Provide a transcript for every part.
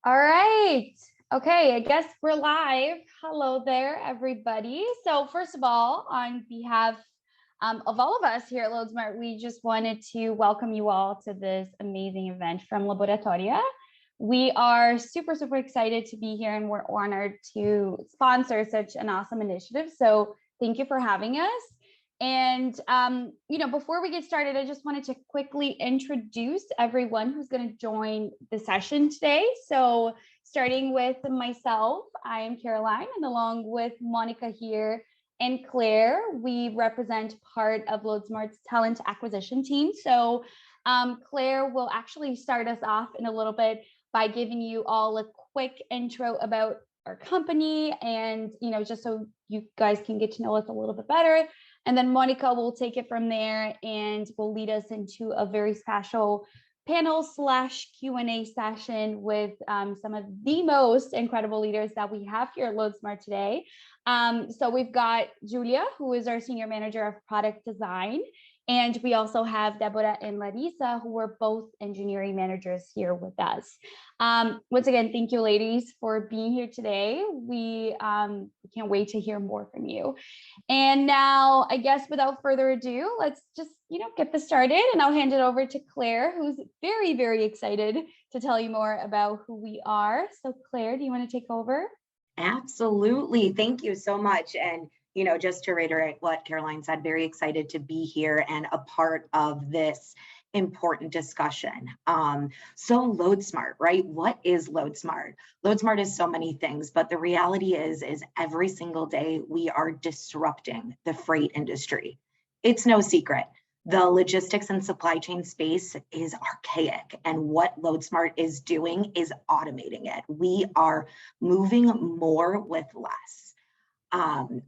All right. Okay, I guess we're live. Hello there, everybody. So first of all, on behalf of all of us here at LoadSmart, we just wanted to welcome you all to this amazing event from Laboratoria. We are super excited to be here and we're honored to sponsor such an awesome initiative. So thank you for having us. And, before we get started, I just wanted to quickly introduce everyone who's going to join the session today. So starting with myself, I am Caroline, and along with Monica here and Claire, we represent part of LoadSmart's talent acquisition team. So Claire will actually start us off in a little bit by giving you all a quick intro about our company and, just so you guys can get to know us a little bit better. And then Monica will take it from there and will lead us into a very special panel / Q&A session with some of the most incredible leaders that we have here at LoadSmart today. So we've got Júlia, who is our Senior Manager of Product Design. And we also have Débora and Larissa, who are both engineering managers here with us. Once again, thank you, ladies, for being here today. We can't wait to hear more from you. And now, I guess without further ado, let's just, get this started. And I'll hand it over to Claire, who's very excited to tell you more about who we are. So Claire, do you want to take over? Absolutely. Thank you so much. And just to reiterate what Caroline said, very excited to be here and a part of this important discussion. So LoadSmart, right? What is LoadSmart? LoadSmart is so many things, but the reality is every single day we are disrupting the freight industry. It's no secret. The logistics and supply chain space is archaic, and what LoadSmart is doing is automating it. We are moving more with less.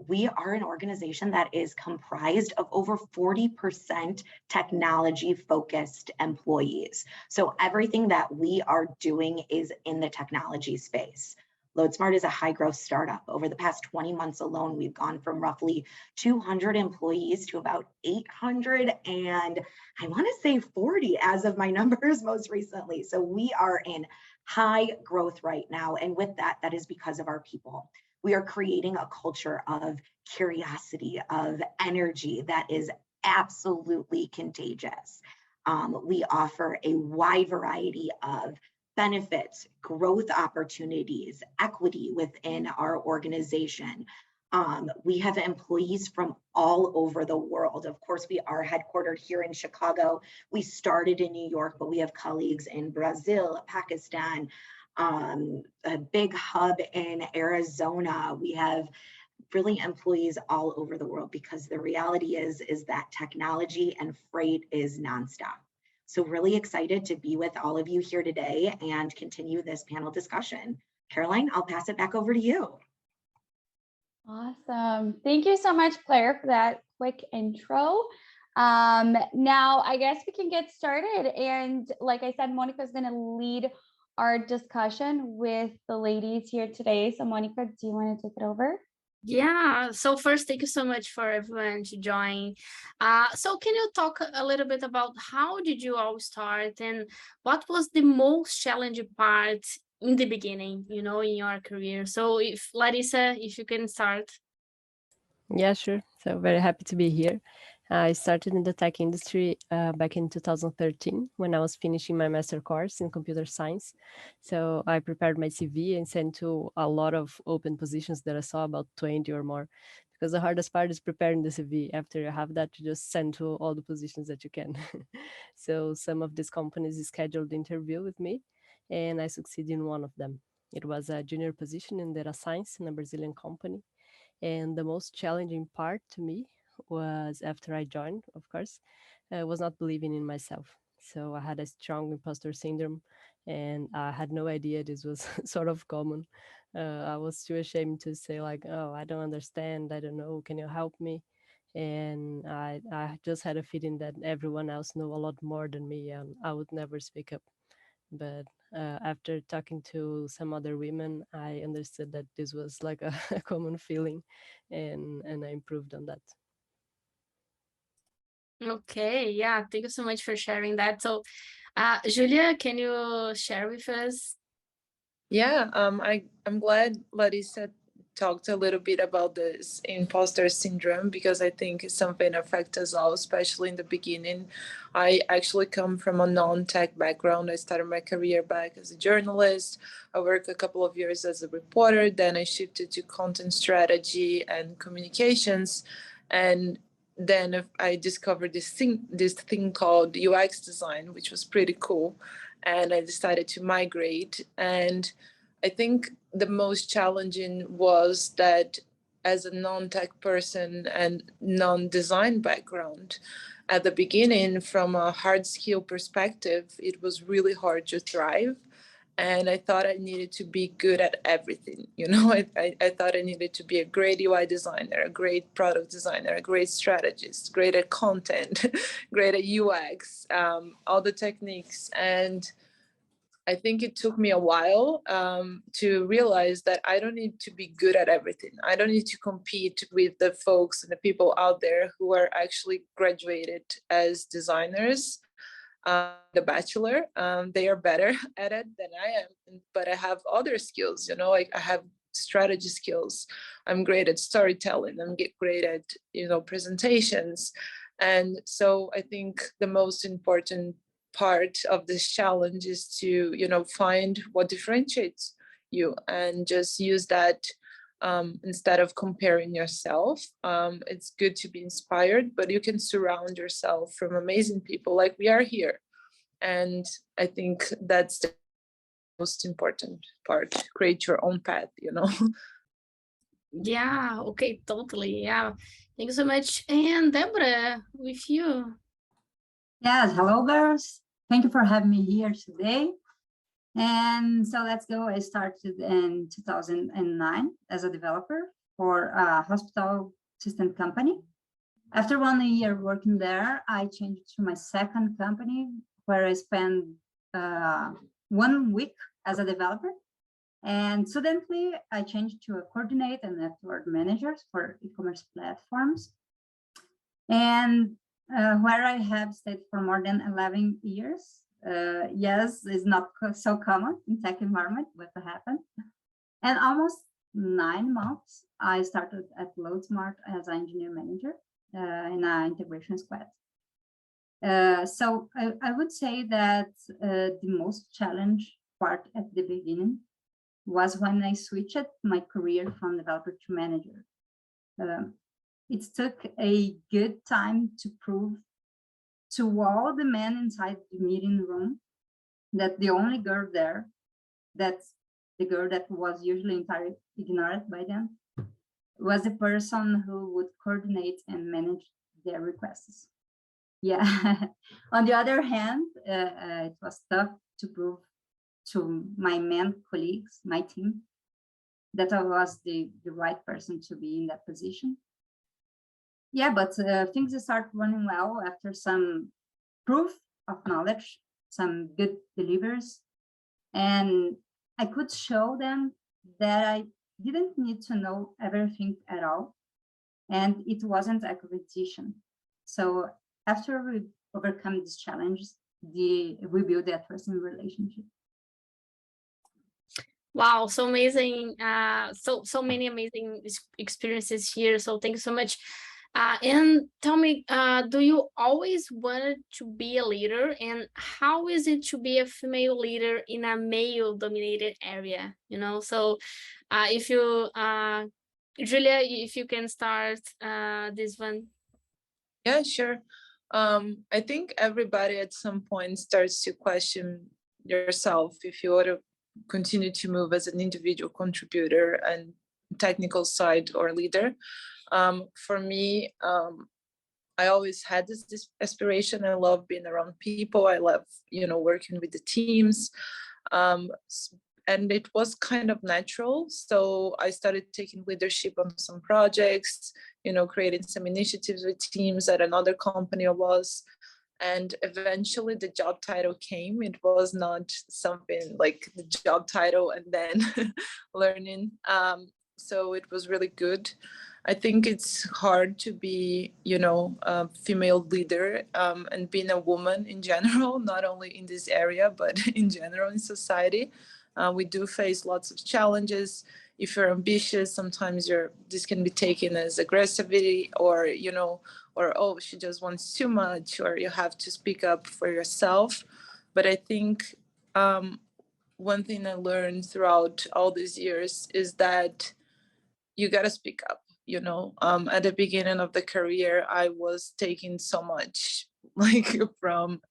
We are an organization that is comprised of over 40% technology-focused employees. So everything that we are doing is in the technology space. LoadSmart is a high-growth startup. Over the past 20 months alone, we've gone from roughly 200 employees to about 800, and I want to say 40 as of my numbers most recently. So we are in high growth right now, and with that, that is because of our people. We are creating a culture of curiosity, of energy that is absolutely contagious. We offer a wide variety of benefits, growth opportunities, equity within our organization. We have employees from all over the world. Of course, we are headquartered here in Chicago. We started in New York, but we have colleagues in Brazil, Pakistan, a big hub in Arizona. We have really employees all over the world because the reality is that technology and freight is nonstop. So really excited to be with all of you here today and continue this panel discussion. Caroline, I'll pass it back over to you. Awesome. Thank you so much, Claire, for that quick intro. Now, I guess we can get started. And like I said, Monica is going to lead our discussion with the ladies here today. So Monica, do you want to take it over? Yeah, so first, thank you so much for everyone to join. So can you talk a little bit about how did you all start and what was the most challenging part in the beginning, in your career? So if Larissa, if you can start. Yeah, sure. So very happy to be here. I started in the tech industry back in 2013 when I was finishing my master course in computer science. So I prepared my CV and sent to a lot of open positions that I saw, about 20 or more, because the hardest part is preparing the CV. After you have that, you just send to all the positions that you can. So some of these companies scheduled interview with me, and I succeeded in one of them. It was a junior position in data science in a Brazilian company. And the most challenging part to me was after I joined, of course, was not believing in myself. So I had a strong imposter syndrome, and I had no idea this was sort of common. I was too ashamed to say like, oh, I don't understand, I don't know, can you help me? And I just had a feeling that everyone else knew a lot more than me, and I would never speak up. But after talking to some other women, I understood that this was like a, a common feeling, and I improved on that. Okay, yeah, thank you so much for sharing that. So, Júlia, can you share with us? Yeah, I'm glad Larissa talked a little bit about this imposter syndrome, because I think it's something that affects us all, especially in the beginning. I actually come from a non-tech background. I started my career back as a journalist. I worked a couple of years as a reporter. Then I shifted to content strategy and communications. And then I discovered this thing called UX design, which was pretty cool. And I decided to migrate. And I think the most challenging was that as a non-tech person and non-design background, at the beginning, from a hard skill perspective, it was really hard to thrive. And I thought I needed to be good at everything. I thought I needed to be a great UI designer, a great product designer, a great strategist, great at content, great at UX, all the techniques. And I think it took me a while to realize that I don't need to be good at everything. I don't need to compete with the folks and the people out there who are actually graduated as designers. The bachelor, they are better at it than I am, but I have other skills, like I have strategy skills. I'm great at storytelling. I'm great at, presentations. And so I think the most important part of this challenge is to, find what differentiates you and just use that instead of comparing yourself. It's good to be inspired, but you can surround yourself from amazing people like we are here. And I think that's the most important part. Create your own path, Yeah, okay, totally. Yeah. Thank you so much. And Débora, with you. Yes, hello, girls. Thank you for having me here today. And so let's go. I started in 2009 as a developer for a hospital system company. After 1 year working there, I changed to my second company, where I spent 1 week as a developer. And suddenly I changed to a coordinate and network managers for e-commerce platforms. And where I have stayed for more than 11 years. Yes, it's not so common in tech environment, but it happened. And almost 9 months, I started at Lautert as an engineer manager in an integration squad. So I would say that the most challenge part at the beginning was when I switched my career from developer to manager. It took a good time to prove to all the men inside the meeting room that the only girl there, that's the girl that was usually entirely ignored by them, was the person who would coordinate and manage their requests. Yeah. On the other hand, it was tough to prove to my men colleagues, my team, that I was the right person to be in that position. Yeah, but things start running well after some proof of knowledge, some good deliveries, and I could show them that I didn't need to know everything at all, and it wasn't a competition. So after we overcome these challenges, we build that trusting relationship. Wow, so amazing. So many amazing experiences here. So thank you so much. And tell me, do you always wanted to be a leader, and how is it to be a female leader in a male-dominated area? So if you, Júlia, if you can start this one. Yeah, sure. I think everybody at some point starts to question yourself if you want to continue to move as an individual contributor and technical side or leader. For me, I always had this aspiration. I love being around people. I love, working with the teams. And it was kind of natural. So I started taking leadership on some projects, creating some initiatives with teams at another company I was. And eventually the job title came. It was not something like the job title and then learning. So it was really good. I think it's hard to be, a female leader and being a woman in general, not only in this area, but in general in society. We do face lots of challenges. If you're ambitious, sometimes this can be taken as aggressivity, or oh, she just wants too much, or you have to speak up for yourself. But I think one thing I learned throughout all these years is that you got to speak up. At the beginning of the career, I was taking so much from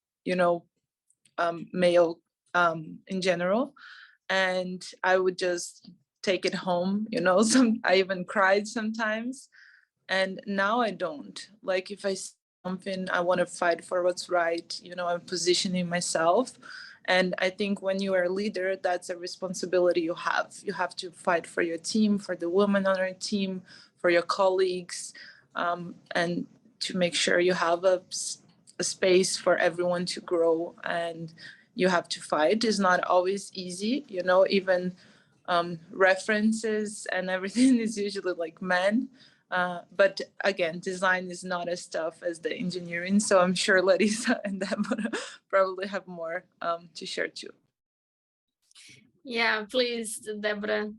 male in general, and I would just take it home. I even cried sometimes, and now I don't. If I see something, I want to fight for what's right. I'm positioning myself. And I think when you are a leader, that's a responsibility you have. You have to fight for your team, for the women on your team, for your colleagues, and to make sure you have a space for everyone to grow. And you have to fight. It's not always easy, even references and everything is usually men. But again, design is not as tough as the engineering. So I'm sure Larissa and Débora probably have more to share too. Yeah, please, Débora.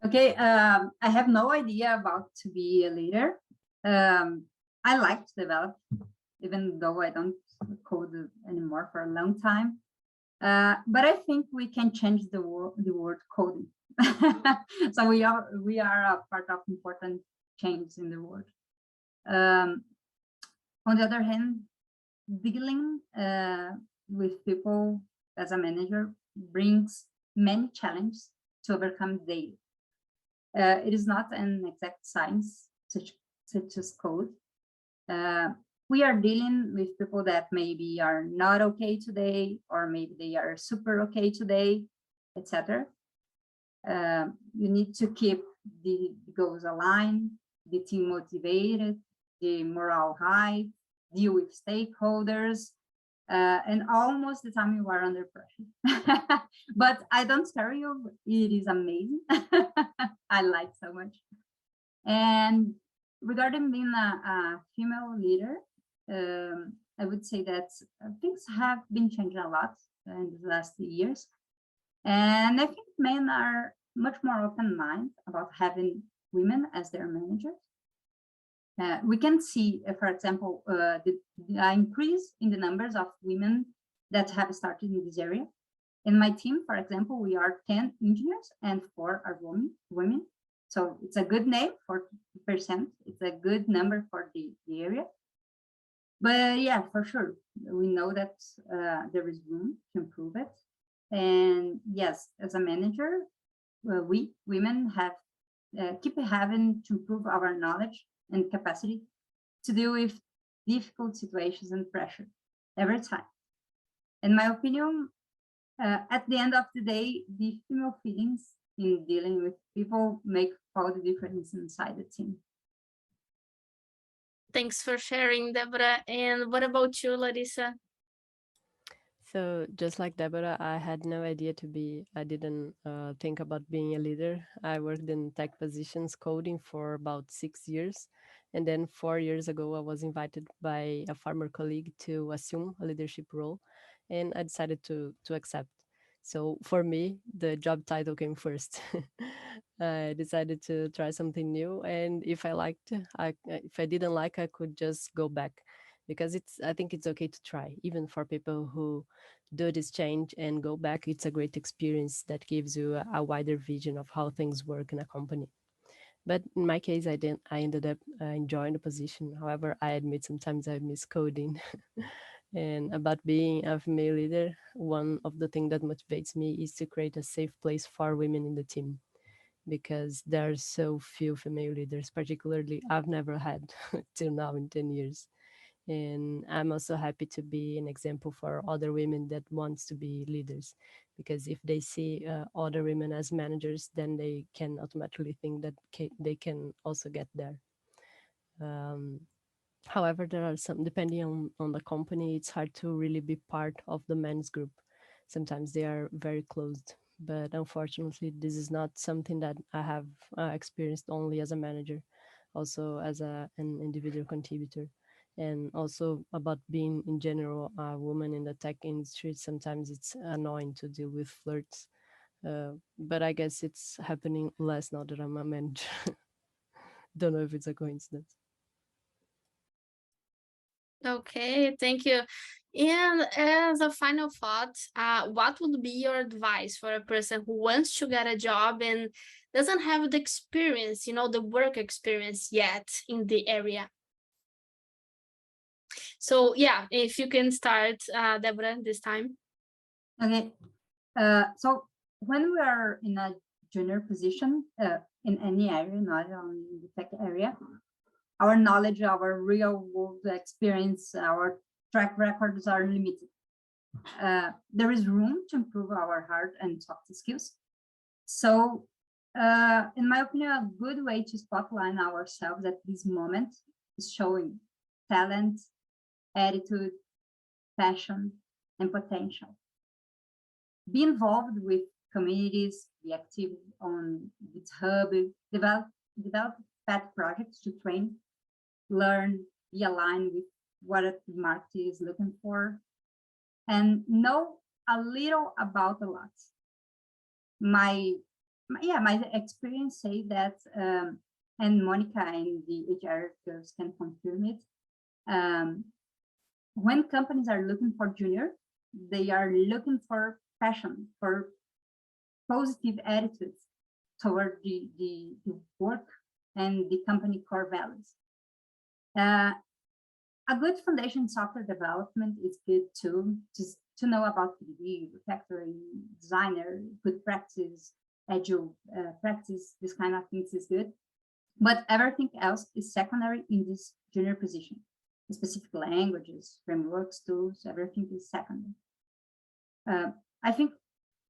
Okay, I have no idea about to be a leader. I like to develop, even though I don't code anymore for a long time. But I think we can change the word coding. So we are a part of important change in the world. On the other hand, dealing with people as a manager brings many challenges to overcome daily. It is not an exact science such as code. We are dealing with people that maybe are not okay today, or maybe they are super okay today, etc. You need to keep the goals aligned, the team motivated, the morale high, deal with stakeholders, and almost the time you are under pressure. But I don't scare you, it is amazing. I like so much. And regarding being a female leader, I would say that things have been changing a lot in the last years. And I think men are much more open-minded about having women as their managers. We can see, for example, the increase in the numbers of women that have started in this area. In my team, for example, we are 10 engineers and 4 are women. So it's a good name, 40%. It's a good number for the area. But yeah, for sure, we know that there is room to improve it. And yes, as a manager, we women have keep having to improve our knowledge and capacity to deal with difficult situations and pressure every time. In my opinion, at the end of the day, the female feelings in dealing with people make all the difference inside the team. Thanks for sharing, Débora. And what about you, Larissa? So just like Débora, I had no idea I didn't think about being a leader. I worked in tech positions coding for about 6 years. And then 4 years ago, I was invited by a former colleague to assume a leadership role. And I decided to accept. So for me, the job title came first. I decided to try something new. And if I didn't like, I could just go back. Because I think it's okay to try, even for people who do this change and go back. It's a great experience that gives you a wider vision of how things work in a company. But in my case, I ended up enjoying the position. However, I admit sometimes I miss coding. And about being a female leader, one of the things that motivates me is to create a safe place for women in the team, because there are so few female leaders, particularly I've never had till now in 10 years. And I'm also happy to be an example for other women that wants to be leaders, because if they see other women as managers, then they can automatically think that they can also get there. However, there are some, depending on the company, it's hard to really be part of the men's group. Sometimes they are very closed, but unfortunately, this is not something that I have experienced only as a manager, also as an individual contributor. And also about being in general a woman in the tech industry, sometimes it's annoying to deal with flirts. But I guess it's happening less now that I'm a manager. Don't know if it's a coincidence. Okay, thank you. And as a final thought, what would be your advice for a person who wants to get a job and doesn't have the experience, the work experience yet in the area? So yeah, if you can start, Débora, this time. Okay. So when we are in a junior position in any area, not only in the tech area, our knowledge, our real world experience, our track records are limited. There is room to improve our hard and soft skills. So in my opinion, a good way to spotlight ourselves at this moment is showing talent, attitude, passion, and potential. Be involved with communities, be active on GitHub, develop pet projects to train, learn, be aligned with what the market is looking for, and know a little about a lot. My experience say that, and Monica and the HR girls can confirm it. When companies are looking for junior, they are looking for passion, for positive attitudes toward the work and the company core values. A good foundation in software development is good too, just to know about the factory designer, good practice, agile practice, this kind of things is good. But everything else is secondary in this junior position. The specific languages, frameworks, tools, everything is secondary. I think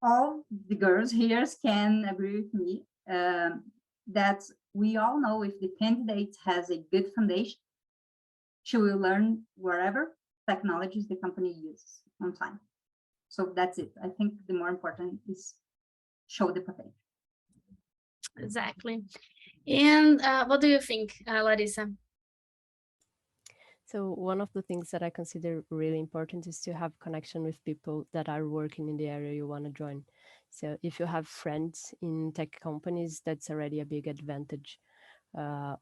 all the girls here can agree with me that we all know if the candidate has a good foundation, she will learn wherever technologies the company uses on time. So that's it. I think the more important is show the potential. Exactly. And what do you think, Larissa? So one of the things that I consider really important is to have connection with people that are working in the area you want to join. So if you have friends in tech companies, that's already a big advantage.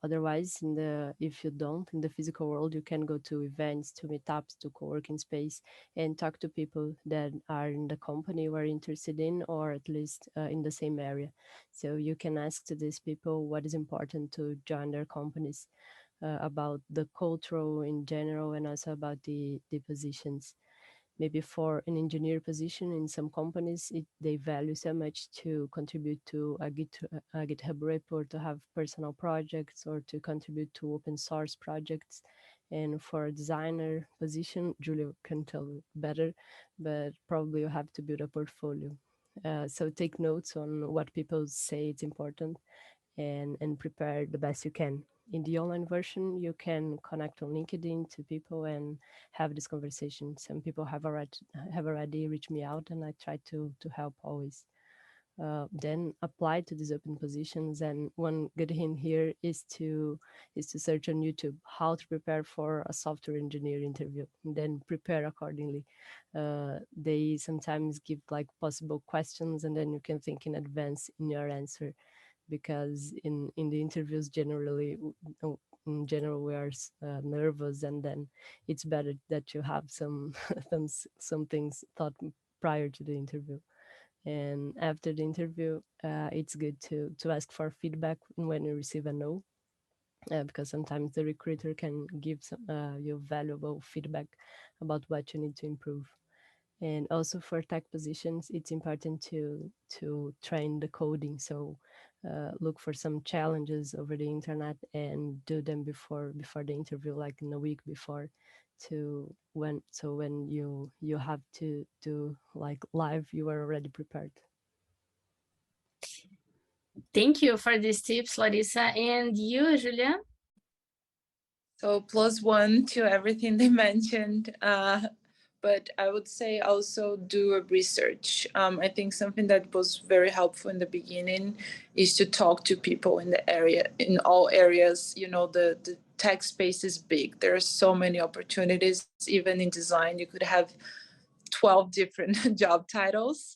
Otherwise, if you don't, in the physical world, you can go to events, to meetups, to co-working space, and talk to people that are in the company you are interested in, or at least in the same area. So you can ask to these people what is important to join their companies, about the cultural in general, and also about the positions. Maybe for an engineer position in some companies, they value so much to contribute to a GitHub repo, to have personal projects, or to contribute to open source projects. And for a designer position, Júlia can tell better, but probably you have to build a portfolio. So take notes on what people say it's important, and prepare the best you can. In the online version, you can connect on LinkedIn to people and have this conversation. Some people have already reached me out, and I try to help always. Then apply to these open positions. And one good hint here is to search on YouTube how to prepare for a software engineer interview, and then prepare accordingly. They sometimes give like possible questions, and then you can think in advance in your answer, because in the interviews in general we are nervous, and then it's better that you have some some things thought prior to the interview. And after the interview, it's good to ask for feedback when you receive a no, because sometimes the recruiter can give you valuable feedback about what you need to improve. And also for tech positions, it's important to train the coding. So look for some challenges over the internet and do them before the interview, like in a week before, when you have to do like live, you are already prepared. Thank you for these tips, Larissa. And you, Júlia? So +1 to everything they mentioned. but I would say also do a research. I think something that was very helpful in the beginning is to talk to people in the area, in all areas. You know, the tech space is big. There are so many opportunities. Even in design, you could have 12 different job titles.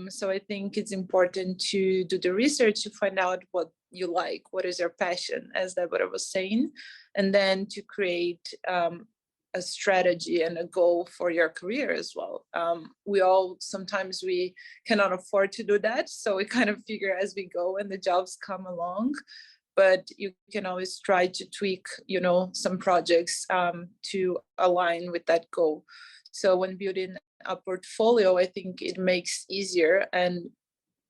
So I think it's important to do the research to find out what you like, what is your passion, as Débora was saying, and then to create a strategy and a goal for your career as well. Sometimes we cannot afford to do that, so we kind of figure as we go and the jobs come along, but you can always try to tweak, you know, some projects to align with that goal. So when building a portfolio, I think it makes easier, and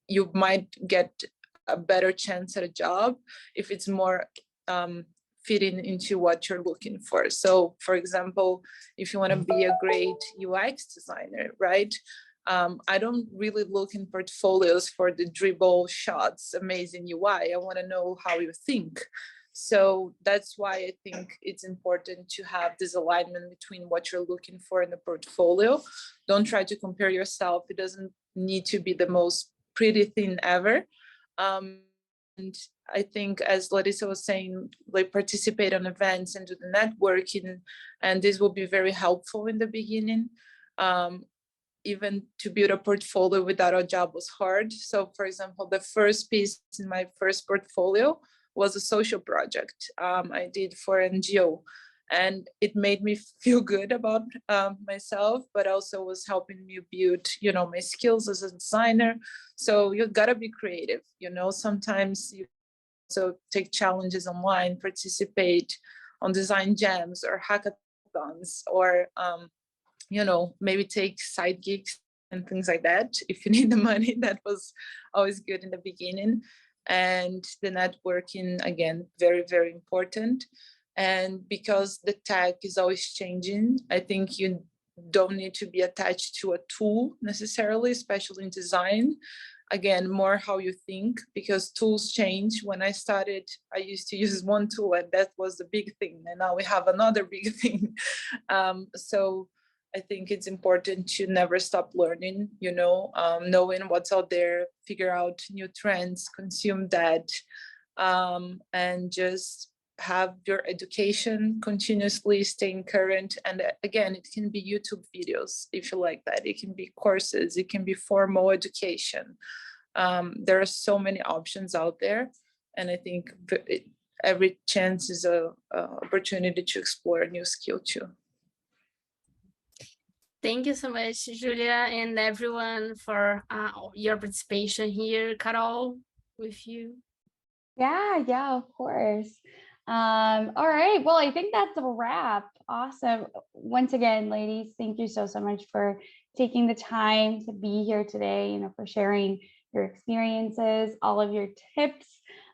you might get a better chance at a job if it's more fitting into what you're looking for. So for example, if you want to be a great UX designer, right? I don't really look in portfolios for the dribble shots, amazing UI. I want to know how you think. So that's why I think it's important to have this alignment between what you're looking for in the portfolio. Don't try to compare yourself. It doesn't need to be the most pretty thing ever. And I think, as Larissa was saying, like participate on events and do the networking, and this will be very helpful in the beginning. Even to build a portfolio without a job was hard. So for example, the first piece in my first portfolio was a social project I did for NGO. And it made me feel good about myself, but also was helping me build, you know, my skills as a designer. So you gotta be creative, you know, sometimes you also take challenges online, participate on design jams or hackathons, or, you know, maybe take side gigs and things like that. If you need the money, that was always good in the beginning. And the networking, again, very, very important. And because the tech is always changing, I think you don't need to be attached to a tool necessarily, especially in design. Again, more how you think, because tools change. When I started, I used to use one tool and that was the big thing. And now we have another big thing. So I think it's important to never stop learning, you know, knowing what's out there, figure out new trends, consume that, and just have your education continuously staying current. And again, it can be YouTube videos if you like that. It can be courses, it can be formal education. There are so many options out there. And I think every chance is a opportunity to explore a new skill too. Thank you so much, Julia, and everyone for your participation here. Carol, with you. Yeah, of course. All right, well, I think that's a wrap. Awesome. Once again, ladies, thank you so much for taking the time to be here today, you know, for sharing your experiences, all of your tips.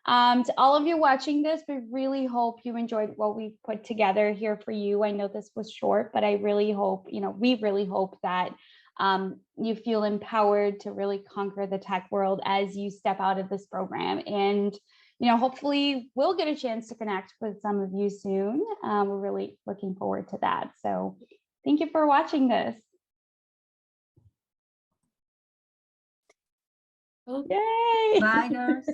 To all of you watching this, we really hope you enjoyed what we put together here for you. I know this was short, but I really hope, you know, we really hope that you feel empowered to really conquer the tech world as you step out of this program. And, you know, hopefully we'll get a chance to connect with some of you soon. We're really looking forward to that. So thank you for watching this. Yay! Bye, girls.